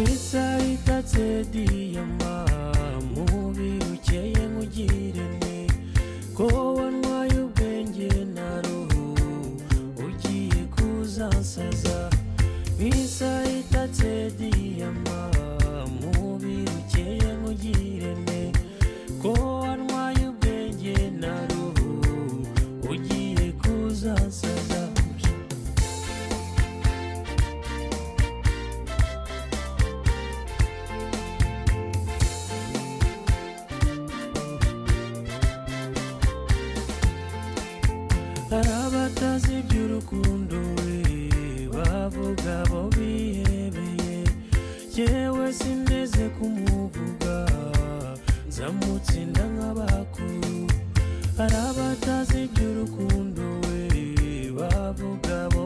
Isa itatse diyama mubi ukeye nkugirene ko wanywaye ubwenge na roho ugiye kuzansaza. Isa itatse diyama mubi ukeye nkugirene ko wanywaye ubwenge na roho ugiye kuzansaza. Arabatazi by'urukundo we bavuga bo bihebeye, yewe simeze kumuvuga nzamutsinda nk'abakuru. Arabatazi by'urukundo we bavuga bo